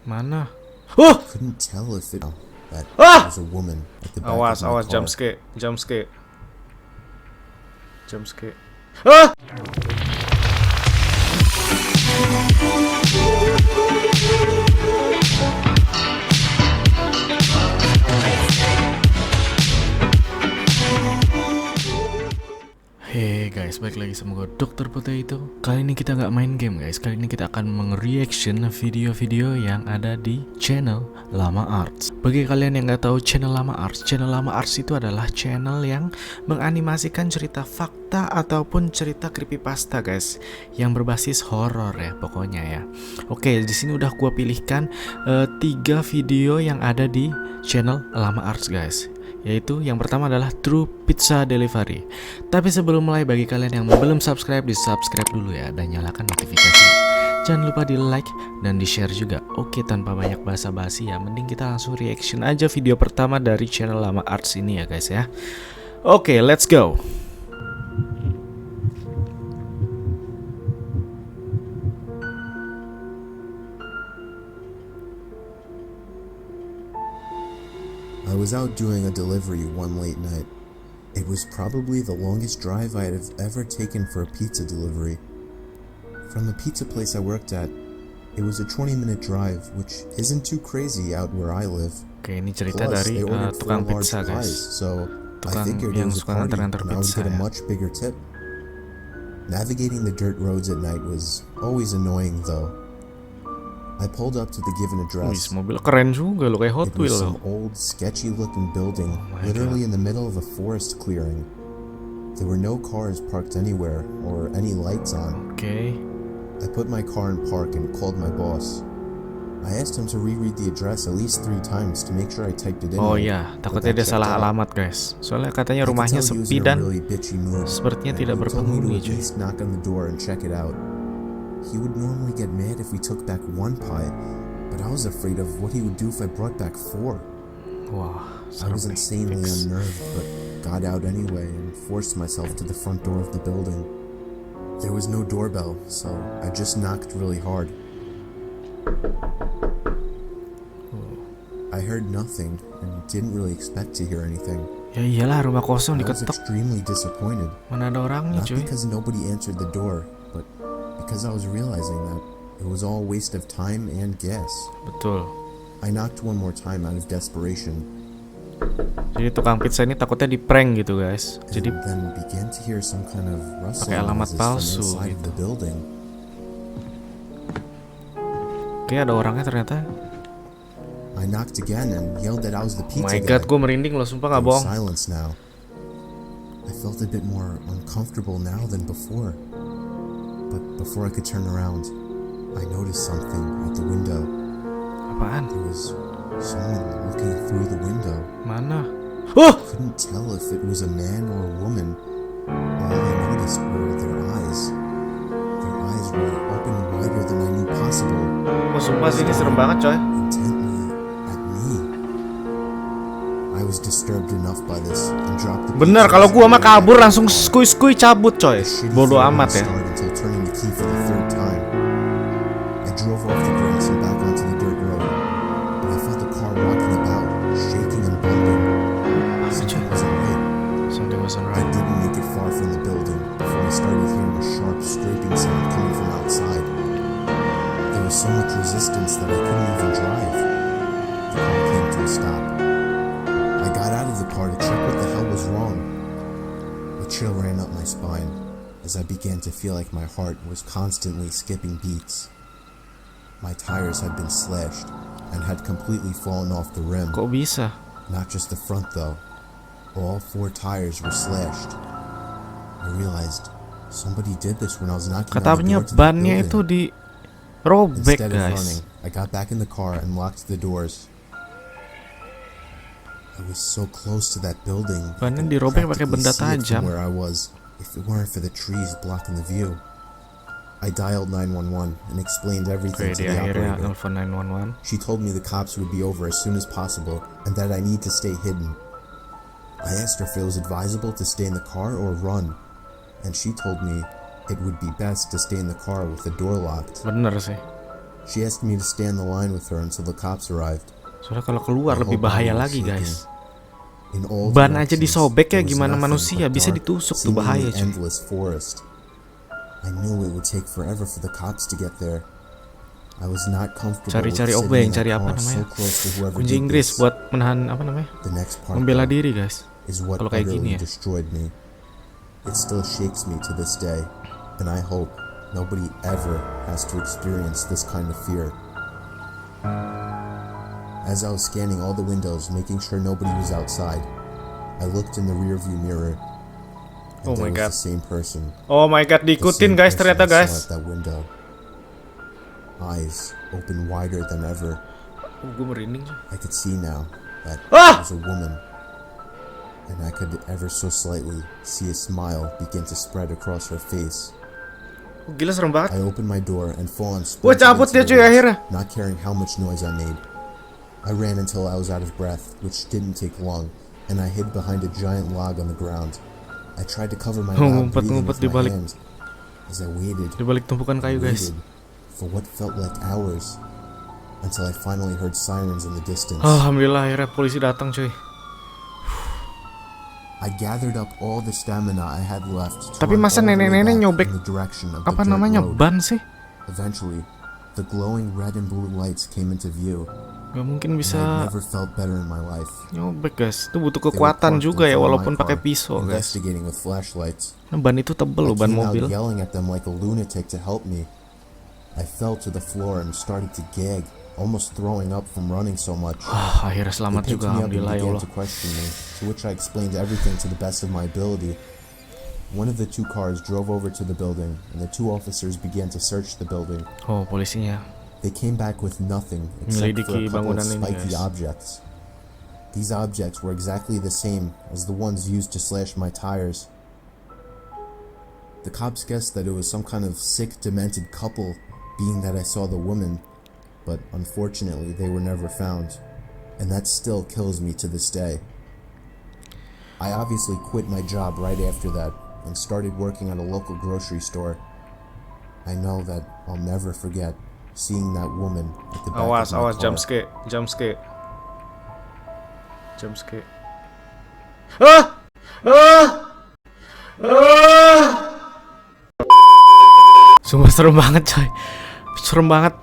Mana? Couldn't tell if it was a woman at the back of my car. Awas, jump scare. Hey guys, balik lagi sama gue Dr. Potato. Kali ini kita nggak main game guys. Kali ini kita akan meng-reaction video-video yang ada di Channel Llama Arts. Bagi kalian yang nggak tahu Channel Llama Arts itu adalah channel yang menganimasikan cerita fakta ataupun cerita creepypasta guys, yang berbasis horor ya pokoknya ya. Oke, di sini udah gue pilihkan 3 video yang ada di Channel Llama Arts guys. Yaitu yang pertama adalah True Pizza Delivery. Tapi sebelum mulai, bagi kalian yang belum subscribe, di subscribe dulu ya dan nyalakan notifikasi. Jangan lupa di like dan di share juga. Oke, tanpa banyak basa-basi ya, mending kita langsung reaction aja video pertama dari Channel Llama Arts ini ya guys ya. Oke, let's go. I was out doing a delivery one late night. It was probably the longest drive I have ever taken for a pizza delivery. From the pizza place I worked at, it was a 20-minute drive, which isn't too crazy out where I live. Oke, ini cerita dari tukang pizza guys. So Tukang I figured it yang was a suka party nganter-nganter and I would pizza get a ya. much bigger tip. Navigating the dirt roads at night was always annoying though. I pulled up to the given Wih, address. mobil keren juga lo, kayak Hot It was Wheels some loh. old, sketchy-looking building, my literally in the middle of a forest clearing. There were no cars parked anywhere, or any lights on. Oke. I put my car in park and called my boss. I asked him to reread the address at least 3 times to make sure I typed it in Oh right, iya, but takutnya that dia checked salah out. alamat guys. Soalnya katanya I could rumahnya tell he was sepi in a dan really bitchy mood, sepertinya and tidak he told me to berpenghuni at cuy. least knock on the door and check it out. He would normally get mad if we took back 1 pie, but I was afraid of what he would do if I brought back 4. Wah, I was serem nih. insanely Fix. unnerved, but got out anyway and forced myself to the front door of the building. There was no doorbell, so I just knocked really hard. I heard nothing and didn't really expect to hear anything. Ya iyalah, rumah kosong I was diketok. extremely disappointed, Mana ada orangnya not cuy. because nobody answered the door, but because I was realizing that it was all a waste of time and gas. Betul. I knocked one more time out of desperation, Jadi tukang pizza ini takutnya di prank gitu guys. and Jadi then began to hear some kind of rustling alamat noises from palsu inside gitu. the building. kayak ada orangnya ternyata. I knocked again and yelled that I was the Oh pizza my guy. god, gue merinding loh, sumpah There gak was bohong. silence now. I felt a bit more uncomfortable now than before. But before I could turn around, I noticed something at the window. Apaan? There was someone looking through the window. Mana? Couldn't tell if it was a man or a woman. All I noticed were their eyes. Their eyes were open wider than I knew possible, Oh sumpah sih, ini serem banget coy. intently at me. I was disturbed enough by this and dropped the Bener, pizza kalau gua mah and ran kabur back langsung to the car. skuy-skuy cabut coy. The shitty Bodoh feeling amat ya. started until turning the key for the 3rd time. I drove off the grass and back onto the dirt road, but I felt the car rocking about, shaking and bumping. Something wasn't right. Something wasn't I right. didn't make it far from the building before I started hearing a sharp scraping sound coming from outside. There was so much resistance that I couldn't even drive. The car came to a stop. I got out of the car to check what the hell was wrong. A chill ran up my spine as I began to feel like my heart was constantly skipping beats. My tires had been slashed and had completely fallen off the rim. Kok bisa? Not just the front though. All 4 tires were slashed. I realized somebody did this when I was knocking on the Katanya door to the bannya building. itu di robek Instead of guys. running, I got back in the car and locked the doors. I was so close to that building. Bannya I could dirobek pakai practically benda see it tajam. from where I was, if it weren't for the trees blocking the view. I dialed 911 and explained everything Oke, to di the akhirnya operator. nelfon 911. She told me the cops would be over as soon as possible and that I need to stay hidden. I asked her if it was advisable to stay in the car or run, and she told me it would be best to stay in the car with the door locked. Bener sih. She asked me to stay in the line with her until the cops arrived. Soalnya kalau keluar lebih bahaya lagi, guys. In all Ban aja directions, disobek ya, there was gimana nothing manusia but bisa dark, ditusuk tuh, seemingly bahaya cuy. endless forest. I knew it would take forever for the cops to get there. I was not comfortable Cari-cari with obeng, sitting in cari a apa car namanya, so close to whoever kunci did Inggris this. buat menahan apa namanya, The next part membela though, diri, guys. is what Kalau kayak utterly gini ya. destroyed me. It still shakes me to this day, and I hope nobody ever has to experience this kind of fear. As I was scanning all the windows, making sure nobody was outside, I looked in the rearview mirror, and Oh my there God. was the same person. Oh my god, The diikutin same guys person ternyata, I saw guys. at that window. Eyes open wider than ever. Gue merinding cuy. I could see now that Ah! it was a woman, and I could ever so slightly see a smile begin to spread across her face. Gila serem banget. I opened my door and full on Wah, sprinted cabut into dia the cuy woods, akhirnya. not caring how much noise I made. I ran until I was out of breath, which didn't take long, and I hid behind a giant log on the ground. I tried to cover my loud breathing Ngumpet-ngumpet with di my balik. hands as I waited. Di balik tumpukan kayu, guys. Waited for what felt like hours until I finally heard sirens in the distance. Alhamdulillah akhirnya polisi datang cuy. I gathered up all the stamina I had left. to Tapi run masa all the way nenek-nenek back nyobek in the direction of the apa dirt namanya, road. ban sih? Eventually, the glowing red and blue lights came into view. Gak mungkin and I'd bisa never felt better in my life. nyobek, guys. Itu butuh They were kekuatan parked juga ya, in front of walaupun my pakai car, pisau, guys. investigating with flashlights. Nah, ban itu tebel loh, I ban came out mobil. yelling at them like a lunatic to help me. I fell to the floor and started to gag, almost throwing up from running so much. Akhirnya They selamat picked juga, me up and alhamdulillah ya began Allah. to question me, to which I explained everything to the best of my ability. One of the two cars drove over to the building, and the two officers began to search the building. Oh, polisinya. They came back with nothing except for Menyelidiki a couple of bangunan ini, spiky guys. objects. These objects were exactly the same as the ones used to slash my tires. The cops guessed that it was some kind of sick, demented couple, being that I saw the woman, but unfortunately they were never found, and that still kills me to this day. I obviously quit my job right after that and started working at a local grocery store. I know that I'll never forget seeing that woman at the back Awas, of my awas, car. jump scare, jump scare. Jump scare. Ah! Ah! Ah! Sumpah serem banget coy. Serem banget.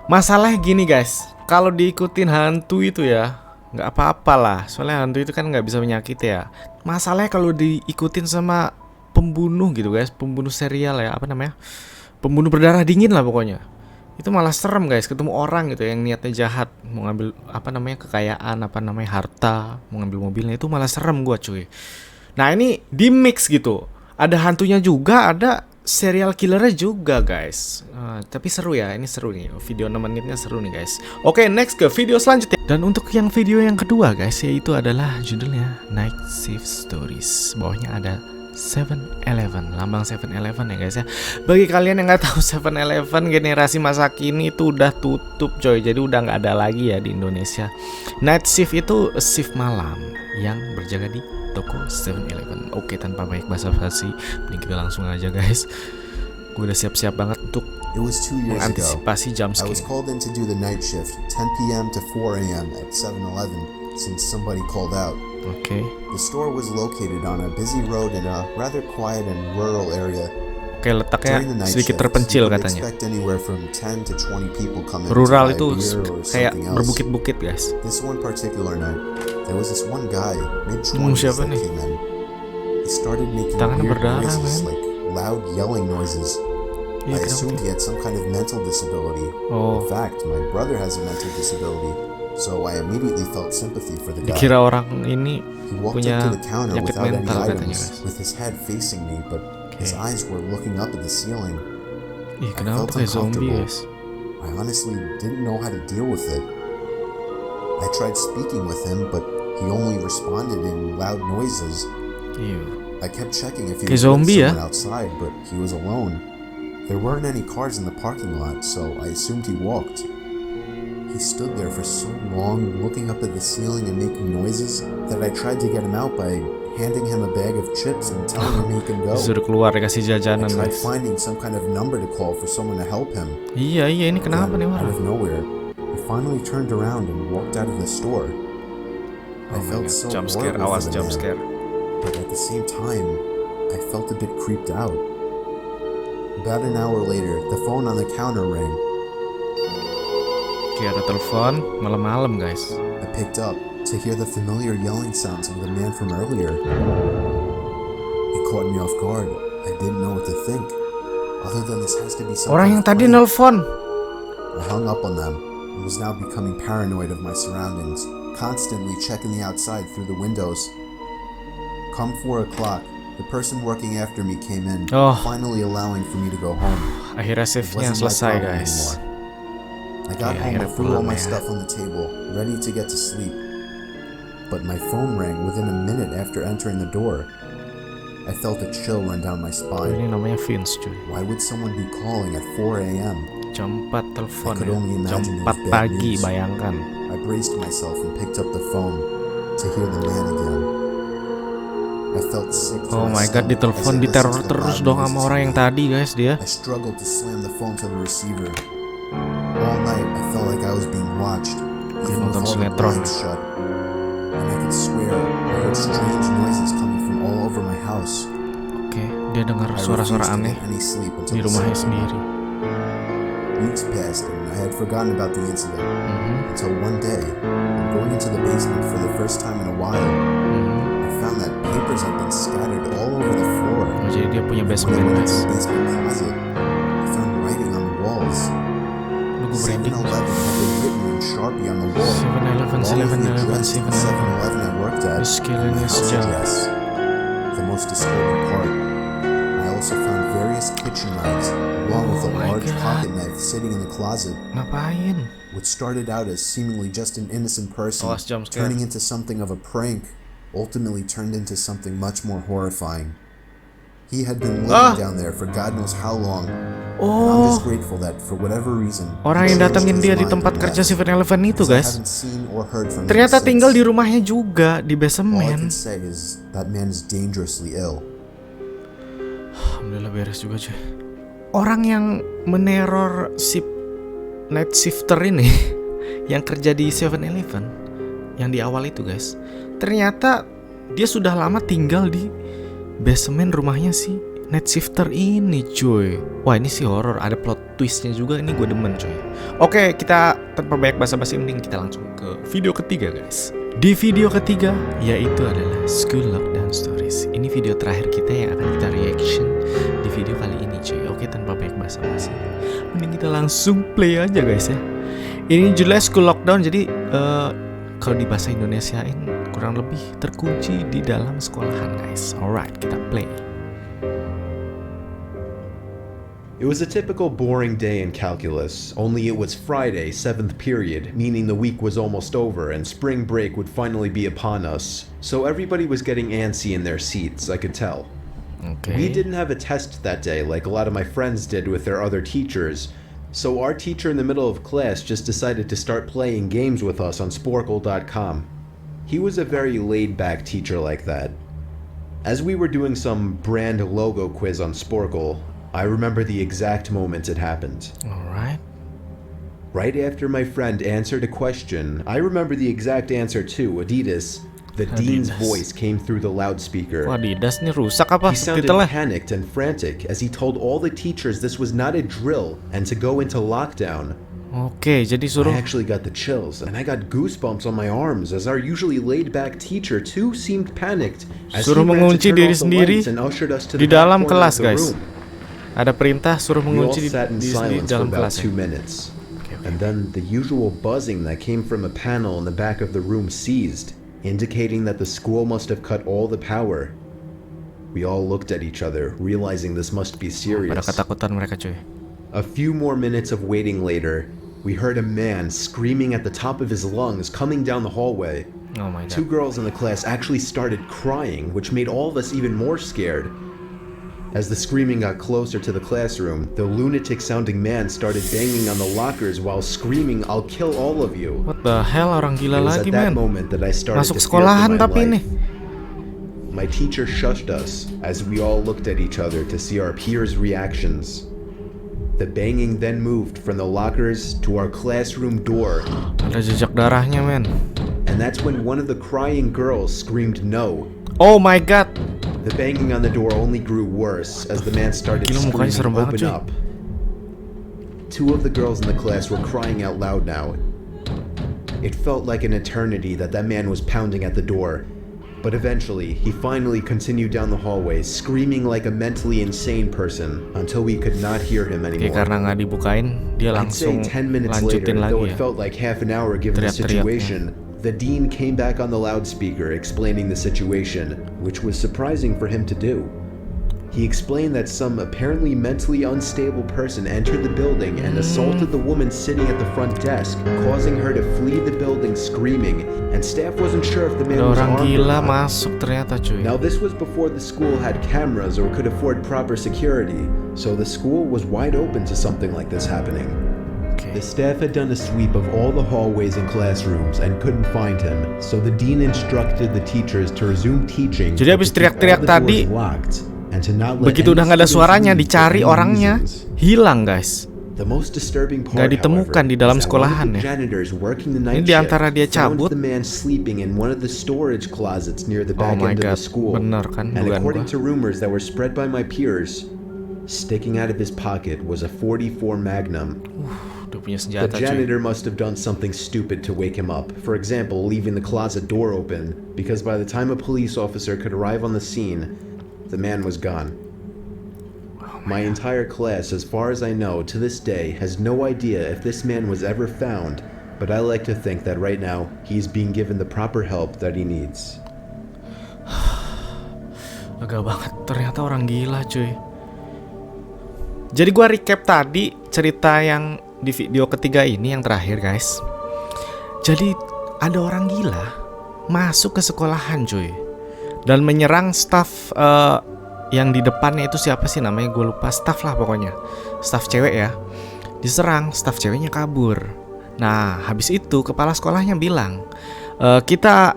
Masalahnya gini guys, kalau diikutin hantu itu ya nggak apa-apa lah. Soalnya hantu itu kan nggak bisa menyakiti ya. Masalahnya kalau diikutin sama pembunuh gitu guys, pembunuh serial ya, apa namanya, pembunuh berdarah dingin lah pokoknya. Itu malah serem guys, ketemu orang gitu yang niatnya jahat, mau ngambil apa namanya kekayaan, apa namanya harta, mau ngambil mobilnya, itu malah serem gua cuy. Nah ini di mix gitu, ada hantunya juga, ada serial killernya juga guys. Tapi seru ya, ini seru nih, video 6 menitnya seru nih guys. Oke, next ke video selanjutnya. Dan untuk yang video yang kedua guys, yaitu adalah judulnya Night Shift Stories. Bawahnya ada 7-Eleven, lambang 7-Eleven ya guys ya. Bagi kalian yang nggak tahu, 7-Eleven generasi masa kini itu udah tutup coy, jadi udah nggak ada lagi ya di Indonesia. Night shift itu shift malam yang berjaga di toko 7-Eleven. Oke, tanpa banyak basa-basi, mending kita langsung aja guys. Gue udah siap-siap banget untuk It was 2 years ago. mengantisipasi jump I was scare. called in to do the night shift, 10 p.m. to 4 a.m. at 7-Eleven, since somebody called out. Oke. The store was located on a busy road in a rather quiet and rural area. Oke, letaknya During the night sedikit shift, terpencil you would katanya. expect anywhere from 10 to 20 people come in Rural to buy itu a beer or kayak something else. berbukit-bukit guys. This one particular night, there was this one guy, mid-20s, siapa that nih? came in. He started making Tangannya weird berdarah, noises, man. like loud yelling noises. Iya, I kenapa assumed sih? he had some kind of mental disability. Oh. In fact, my brother has a mental disability, so I immediately felt sympathy for the guy. Dikira orang ini He walked punya up to the counter penyakit without any mental katanya items, guys. with his head facing me, but his eyes were looking up at the ceiling. Ih, kenapa felt kayak zombie uncomfortable. guys? I honestly didn't know how to deal with it. I tried speaking with him, but he only responded in loud noises. Iya. I kept checking if he Kayak was with zombie ya? someone outside, but he was alone. There weren't any cars in the parking lot, so I assumed he walked. He stood there for so long, looking up at the ceiling and making noises, that I tried to get him out by handing him a bag of chips and telling him he can go. Disuruh keluar dikasih I jajanan, tried guys. finding some kind of number to call for someone to help him. Iya, ini kenapa nih Then, out orang? of nowhere, he finally turned around and walked out of the store. I felt so Jump scare, horrible awas for the jump man, scare. but at the same time, I felt a bit creeped out. About an hour later, the phone on the counter rang. Oke, ada telepon malam-malam, guys. I picked up to hear the familiar yelling sounds of the man from earlier. It caught me off guard. I didn't know what to think. Other than this has to be something. Orang yang tadi prank. nelpon. I hung up on them and was now becoming paranoid of my surroundings, constantly checking the outside through the windows. Come 4 o'clock, the person working after me came in, finally allowing for me to go home. Akhirnya It shiftnya wasn't my selesai, problem guys. anymore. I got home and threw all my stuff on the table, ready to get to sleep. But my phone rang within a minute after entering the door. I felt a chill run down my Ini spine. namanya Vince, cuy. Why would someone be calling at 4 a.m.? Jam 4 telepon I could ya. only Jam imagine it 4 was bad pagi, news. bayangkan. I braced myself and picked up the phone to hear the man again. I felt sick to Oh my god, stomach ditelepon, as I diteror listened to the terus loud dong noises sama orang yang again. tadi, guys, dia. I struggled to slam the phone to the receiver. All night I felt like I was being watched, even with nonton all the sinetron. blinds shut. And I could swear I heard strange noises coming from all over my house. Oke, dia dengar I suara-suara refused to aneh get any sleep until di the rumahnya second sendiri. Weeks passed and I had forgotten about the incident until one day, going into the basement for the first time in a while, I found that papers had been scattered all over the floor. Oh, jadi dia punya When I basement, went guys. into the basement closet, I found writing on the walls. Lu gue 7-Eleven merinding. had been written in Sharpie on the wall, 7-Eleven, along with the 7-Eleven, address to the 7-Eleven. 7-Eleven I worked at, Terus and killing my his house job. address. The most disturbing part, I also found various kitchen knives, along with a Oh my large God. pocket knife sitting in the closet, Ngapain? which started out as seemingly just an innocent person, Awas jump scare. turning into something of a prank, ultimately turned into something much more horrifying. He had been living down there for God knows how long, and I'm just grateful that for whatever reason, Orang he yang changed datengin his dia di mind tempat and kerja left, 7-Eleven itu, because I guys. haven't seen or heard from him Ternyata since. tinggal di rumahnya juga, di All I basement. can say is that man is dangerously ill. Alhamdulillah beres juga, cuy. Orang yang meneror night shifter ini yang kerja di 7-Eleven yang di awal itu, guys, ternyata dia sudah lama tinggal di basement rumahnya si night shifter ini, cuy. Wah, ini sih horor, ada plot twistnya juga, ini gue demen, cuy. Oke, kita tanpa banyak basa-basi, mending kita langsung ke video ketiga, guys. Di video ketiga, yaitu adalah School Lockdown Stories. Ini video terakhir kita yang akan kita reaction di video kali ini, cuy. Oke, tanpa banyak basa-basi, mending kita langsung play aja, guys, ya. Ini judulnya School Lockdown, jadi kalau di bahasa Indonesiain kurang lebih terkunci di dalam sekolahan, guys. Alright, kita play. It was a typical boring day in calculus, only it was Friday, 7th period, meaning the week was almost over and spring break would finally be upon us. So everybody was getting antsy in their seats, I could tell. Okay. We didn't have a test that day like a lot of my friends did with their other teachers, so our teacher in the middle of class just decided to start playing games with us on Sporkle.com. He was a very laid-back teacher like that. As we were doing some brand logo quiz on Sporkle, I remember the exact moment it happened. Alright. Right after my friend answered a question, I remember the exact answer too, Adidas. The dean's Adidas. voice came through the loudspeaker. Wah, Adidas nih rusak apa He sounded subtitlenya? panicked and frantic as he told all the teachers this was not a drill and to go into lockdown. Oke, jadi I suruh actually got the chills and I got goosebumps on my arms as our usually laid-back teacher too seemed panicked as Suruh he ran to mengunci turn diri off the sendiri lights and ushered us to di the back dalam corner kelas, of the guys. room. Ada perintah suruh We all mengunci sat in diri sendiri silence di for dalam about kelas. 2 minutes. And then the usual buzzing that came from a panel in the back of the room ceased, indicating that the school must have cut all the power. We all looked at each other, realizing this must be Pada serious. ketakutan mereka, cuy. A few more minutes of waiting later, we heard a man screaming at the top of his lungs coming down the hallway. Oh my Two god. girls in the class actually started crying, which made all of us even more scared. As the screaming got closer to the classroom, the lunatic-sounding man started banging on the lockers while screaming, "I'll kill all of you." What the hell, orang It gila was lagi at that men. moment that I started Masuk to fear for sekolahan my tapi life. ini. My teacher shushed us as we all looked at each other to see our peers' reactions. The banging then moved from the lockers to our classroom door, Ada jejak darahnya men. and that's when one of the crying girls screamed no. Oh my god. The banging on the door only grew worse as the man started Gila, mukanya screaming, serem banget, "Open cuy." up." Two of the girls in the class were crying out loud now. It felt like an eternity that man was pounding at the door. But eventually, he finally continued down the hallway, screaming like a mentally insane person until we could not hear him Oke, anymore. karena nggak dibukain, dia I'd say langsung 10 minutes later, lanjutin though lagi it ya. felt like half an hour given the Teriak-teriaknya. situation, the dean came back on the loudspeaker explaining the situation, which was surprising for him to do. He explained that some apparently mentally unstable person entered the building and assaulted the woman sitting at the front desk, causing her to flee the building screaming, and staff wasn't sure if the man Ada was orang armed or gila not. masuk ternyata cuy. Now this was before the school had cameras or could afford proper security, so the school was wide open to something like this happening. Oke. The staff had done a sweep of all the hallways and classrooms and couldn't find him, so the dean instructed the teachers to resume teaching. Jadi but habis to keep all teriak-teriak the doors tadi, locked, and to not let begitu any udah nggak ada students suaranya, leave for dicari any orangnya, reasons. hilang guys. The most disturbing part, Nggak ditemukan however, di dalam is that one of sekolahan the ya. janitors working the Ini night di antara shift dia found cabut. the man sleeping in one of the storage closets near the Oh back my end of God, the school. bener kan And dugaan according gua. to rumors that were spread by my peers, sticking out of his pocket was a .44 Magnum. Udah punya The senjata cuy. janitor must have done something stupid to wake him up. For example, leaving the closet door open, because by the time a police officer could arrive on the scene, the man was gone. My entire class, as far as I know, to this day, has no idea if this man was ever found, but I like to think that right now, he's being given the proper help that he needs. Lega banget, ternyata orang gila cuy. Jadi gua recap tadi cerita yang di video ketiga ini yang terakhir guys. Jadi ada orang gila masuk ke sekolahan cuy dan menyerang staff yang di depannya itu siapa sih namanya, gue lupa, staff lah pokoknya, staff cewek ya. Diserang, staff ceweknya kabur. Nah habis itu kepala sekolahnya bilang, kita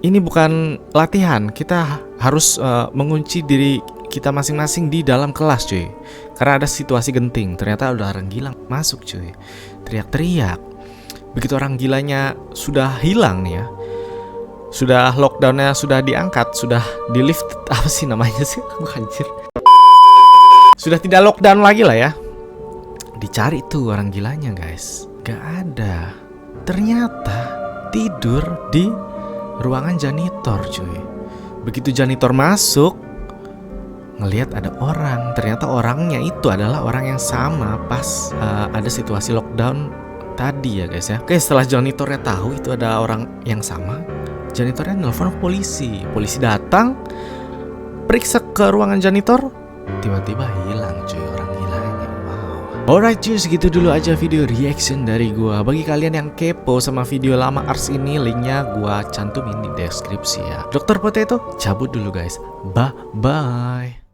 ini bukan latihan, kita harus mengunci diri kita masing-masing di dalam kelas cuy, karena ada situasi genting. Ternyata ada orang gila masuk cuy, teriak-teriak. Begitu orang gilanya sudah hilang nih ya, sudah lockdownnya sudah diangkat, sudah di lift, apa sih namanya sih, anjir, sudah tidak lockdown lagi lah ya. Dicari tuh orang gilanya guys, gak ada. Ternyata tidur di ruangan janitor cuy. Begitu janitor masuk, ngelihat ada orang, ternyata orangnya itu adalah orang yang sama pas ada situasi lockdown tadi ya guys ya. Oke, setelah janitornya tahu itu ada orang yang sama, janitornya nelfon ke polisi. Polisi datang, periksa ke ruangan janitor, tiba-tiba hilang cuy orang gilanya. Wow. Alright cuy, segitu dulu aja video reaction dari gua. Bagi kalian yang kepo sama video Llama Arts ini, linknya gua cantumin di deskripsi ya. Dr. Potato cabut dulu guys. Bye bye.